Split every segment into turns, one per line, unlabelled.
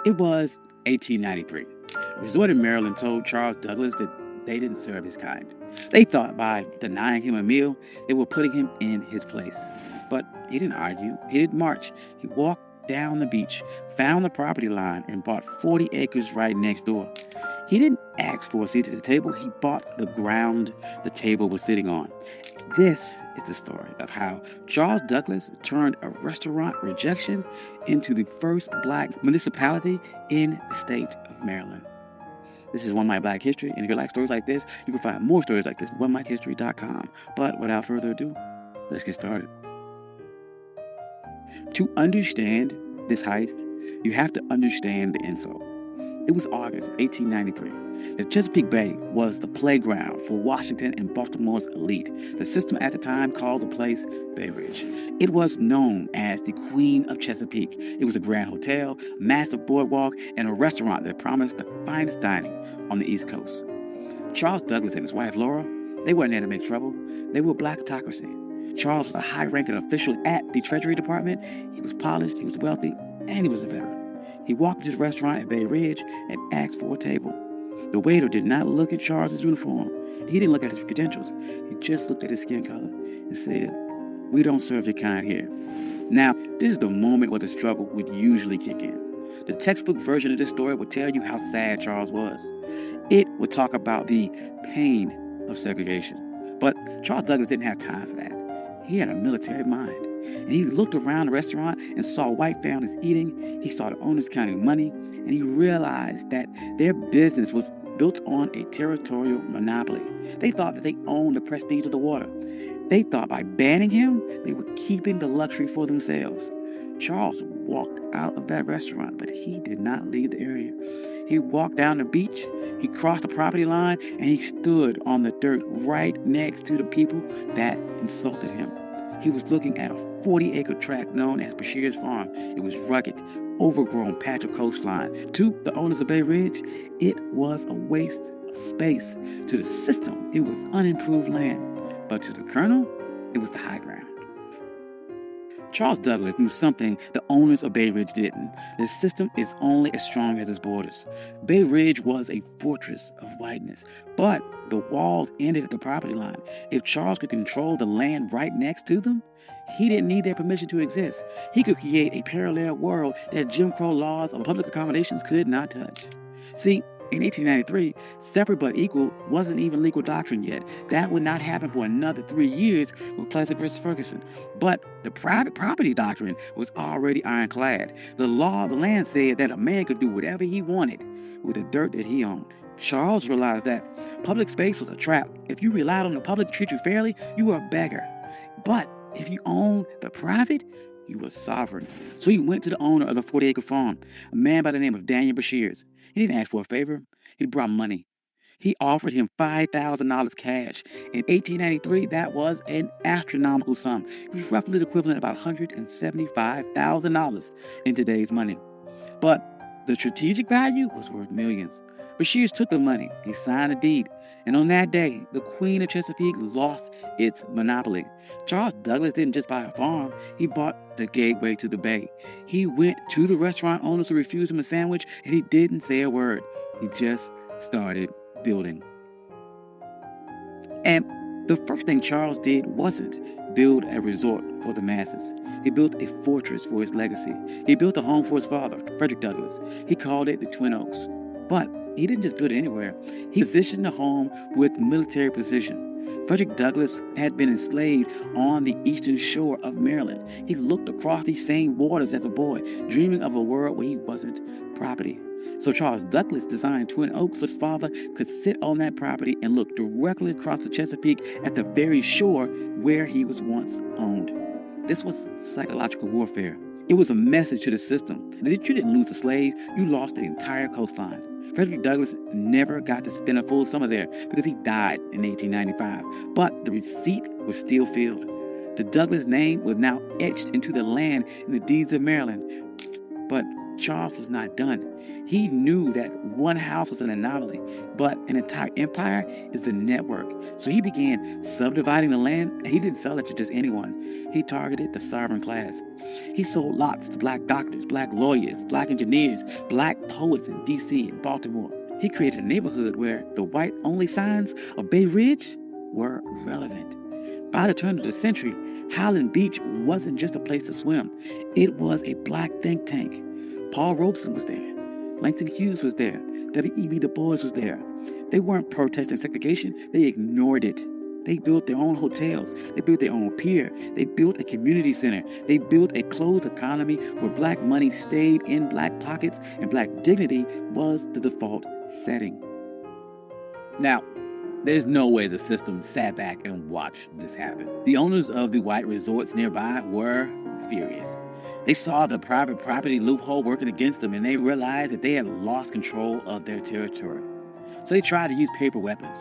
It was 1893. A resort in Maryland told Charles Douglas that they didn't serve his kind. They thought by denying him a meal, they were putting him in his place. But he didn't argue. He didn't march. He walked down the beach, found the property line, and bought 40 acres right next door. He didn't ask for a seat at the table. He bought the ground the table was sitting on. This is the story of how Charles Douglas turned a restaurant rejection into the first black municipality in the state of Maryland. This is One Mike Black History, and if you like stories like this, you can find more stories like this at onemikehistory.com. But without further ado, let's get started. To understand this heist, you have to understand the insult. It was August 1893. The Chesapeake Bay was the playground for Washington and Baltimore's elite. The system at the time called the place Bay Ridge. It was known as the Queen of Chesapeake. It was a grand hotel, massive boardwalk, and a restaurant that promised the finest dining on the East Coast. Charles Douglas and his wife Laura, they weren't there to make trouble. They were black autocracy. Charles was a high-ranking official at the Treasury Department. He was polished, he was wealthy, and he was a veteran. He walked to the restaurant at Bay Ridge and asked for a table. The waiter did not look at Charles's uniform. He didn't look at his credentials. He just looked at his skin color and said, "We don't serve your kind here." Now, this is the moment where the struggle would usually kick in. The textbook version of this story would tell you how sad Charles was. It would talk about the pain of segregation. But Charles Douglas didn't have time for that. He had a military mind. And he looked around the restaurant and saw white families eating. He saw the owners counting money. And he realized that their business was built on a territorial monopoly. They thought that they owned the prestige of the water. They thought by banning him, they were keeping the luxury for themselves. Charles walked out of that restaurant, but he did not leave the area. He walked down the beach, he crossed the property line, and he stood on the dirt right next to the people that insulted him. He was looking at a 40-acre tract known as Bashir's Farm. It was rugged, overgrown patch of coastline. To the owners of Bay Ridge, it was a waste of space. To the system, it was unimproved land. But to the Colonel, it was the high ground. Charles Douglas knew something the owners of Bay Ridge didn't. The system is only as strong as its borders. Bay Ridge was a fortress of whiteness, but the walls ended at the property line. If Charles could control the land right next to them, he didn't need their permission to exist. He could create a parallel world that Jim Crow laws of public accommodations could not touch. See, in 1893, separate but equal wasn't even legal doctrine yet. That would not happen for another 3 years with Plessy versus Ferguson. But the private property doctrine was already ironclad. The law of the land said that a man could do whatever he wanted with the dirt that he owned. Charles realized that public space was a trap. If you relied on the public to treat you fairly, you were a beggar. But if you owned the private, you were sovereign. So he went to the owner of the 40-acre farm, a man by the name of Daniel Bashirs. He didn't ask for a favor. He brought money. He offered him $5,000 cash. In 1893, that was an astronomical sum. It was roughly the equivalent of about $175,000 in today's money. But the strategic value was worth millions. Bashirs took the money. He signed the deed. And on that day, the Queen of Chesapeake lost its monopoly. Charles Douglas didn't just buy a farm. He bought the gateway to the bay. He went to the restaurant owners who refused him a sandwich, and he didn't say a word. He just started building. And the first thing Charles did wasn't build a resort for the masses. He built a fortress for his legacy. He built a home for his father, Frederick Douglass. He called it the Twin Oaks. But he didn't just build it anywhere. He positioned the home with military precision. Frederick Douglass had been enslaved on the eastern shore of Maryland. He looked across these same waters as a boy, dreaming of a world where he wasn't property. So Charles Douglas designed Twin Oaks so his father could sit on that property and look directly across the Chesapeake at the very shore where he was once owned. This was psychological warfare. It was a message to the system that if you didn't lose a slave, you lost the entire coastline. Frederick Douglass never got to spend a full summer there because he died in 1895, but the receipt was still filled. The Douglass name was now etched into the land in the deeds of Maryland. But Charles was not done. He knew that one house was an anomaly, but an entire empire is a network. So he began subdividing the land, and he didn't sell it to just anyone. He targeted the sovereign class. He sold lots to black doctors, black lawyers, black engineers, black poets in D.C. and Baltimore. He created a neighborhood where the white-only signs of Bay Ridge were relevant. By the turn of the century, Highland Beach wasn't just a place to swim. It was a black think tank. Paul Robeson was there. Langston Hughes was there. W.E.B. Du Bois was there. They weren't protesting segregation. They ignored it. They built their own hotels. They built their own pier. They built a community center. They built a closed economy where black money stayed in black pockets and black dignity was the default setting. Now, there's no way the system sat back and watched this happen. The owners of the white resorts nearby were furious. They saw the private property loophole working against them, and they realized that they had lost control of their territory. So they tried to use paper weapons.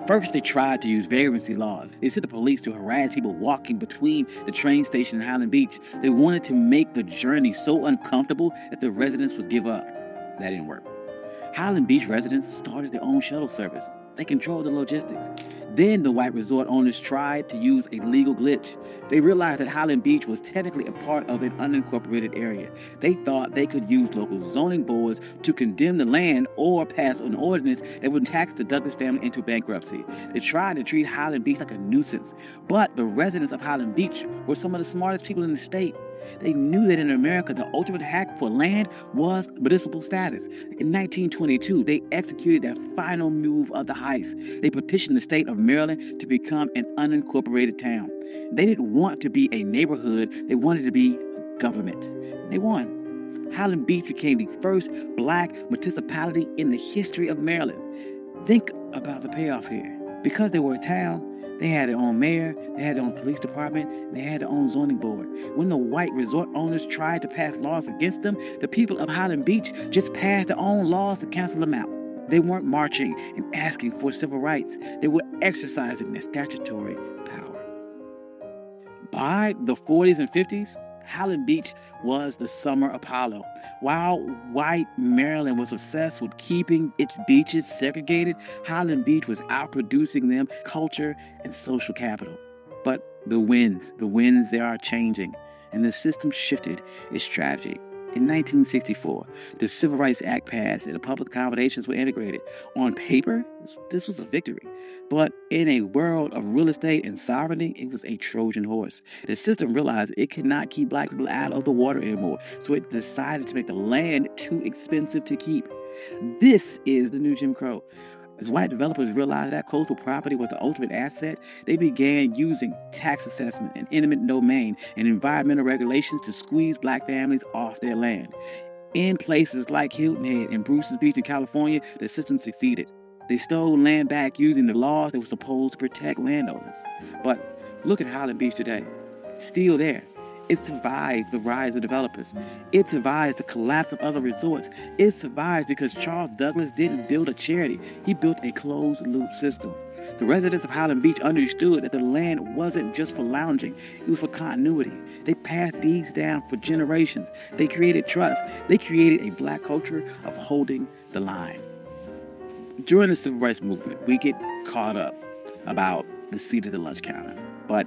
First, they tried to use vagrancy laws. They sent the police to harass people walking between the train station and Highland Beach. They wanted to make the journey so uncomfortable that the residents would give up. That didn't work. Highland Beach residents started their own shuttle service. They controlled the logistics. Then the white resort owners tried to use a legal glitch. They realized that Highland Beach was technically a part of an unincorporated area. They thought they could use local zoning boards to condemn the land or pass an ordinance that would tax the Douglas family into bankruptcy. They tried to treat Highland Beach like a nuisance. But the residents of Highland Beach were some of the smartest people in the state. They knew that in America, the ultimate hack for land was municipal status. In 1922, they executed their final move of the heist. They petitioned the state of Maryland to become an unincorporated town. They didn't want to be a neighborhood. They wanted to be government. They won. Highland Beach became the first black municipality in the history of Maryland. Think about the payoff here. Because they were a town, they had their own mayor, they had their own police department, and they had their own zoning board. When the white resort owners tried to pass laws against them, the people of Highland Beach just passed their own laws to cancel them out. They weren't marching and asking for civil rights. They were exercising their statutory power. By the 40s and 50s, Highland Beach was the summer Apollo. While white Maryland was obsessed with keeping its beaches segregated, Highland Beach was outproducing them culture and social capital. But the winds, they are changing, and the system shifted its strategy. In 1964, the Civil Rights Act passed and the public accommodations were integrated. On paper, this was a victory. But in a world of real estate and sovereignty, it was a Trojan horse. The system realized it could not keep black people out of the water anymore, so it decided to make the land too expensive to keep. This is the new Jim Crow. As white developers realized that coastal property was the ultimate asset, they began using tax assessment and eminent domain and environmental regulations to squeeze black families off their land. In places like Hilton Head and Bruce's Beach in California, the system succeeded. They stole land back using the laws that were supposed to protect landowners. But look at Highland Beach today. It's still there. It survived the rise of developers. It survived the collapse of other resorts. It survived because Charles Douglas didn't build a charity. He built a closed-loop system. The residents of Highland Beach understood that the land wasn't just for lounging. It was for continuity. They passed these down for generations. They created trust. They created a black culture of holding the line. During the Civil Rights Movement, we get caught up about the seat at the lunch counter. But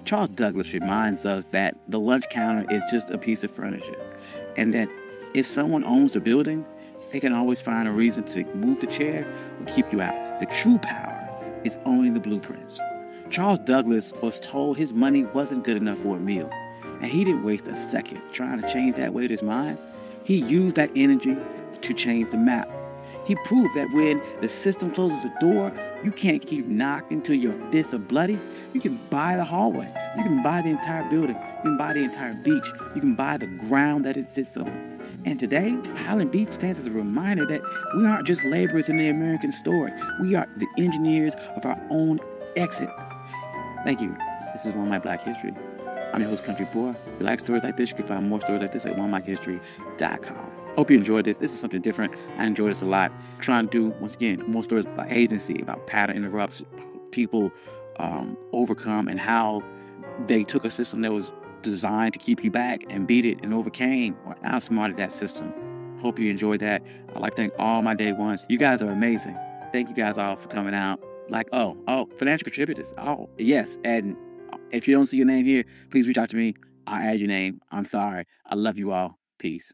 Charles Douglas reminds us that the lunch counter is just a piece of furniture, and that if someone owns the building, they can always find a reason to move the chair or keep you out. The true power is owning the blueprints. Charles Douglas was told his money wasn't good enough for a meal, and he didn't waste a second trying to change that with his mind. He used that energy to change the map. He proved that when the system closes the door, you can't keep knocking till your fists are bloody. You can buy the hallway. You can buy the entire building. You can buy the entire beach. You can buy the ground that it sits on. And today, Highland Beach stands as a reminder that we aren't just laborers in the American story. We are the engineers of our own exit. Thank you. This is One My Black History. I'm your host, Country Boy. If you like stories like this, you can find more stories like this at onemyhistory.com. Hope you enjoyed this. This is something different. I enjoyed this a lot. Trying to do, once again, more stories about agency, about pattern interrupts, people overcome, and how they took a system that was designed to keep you back and beat it and overcame or outsmarted that system. Hope you enjoyed that. I'd like to thank all my day ones. You guys are amazing. Thank you guys all for coming out. Financial contributors. Oh, yes. And if you don't see your name here, please reach out to me. I'll add your name. I'm sorry. I love you all. Peace.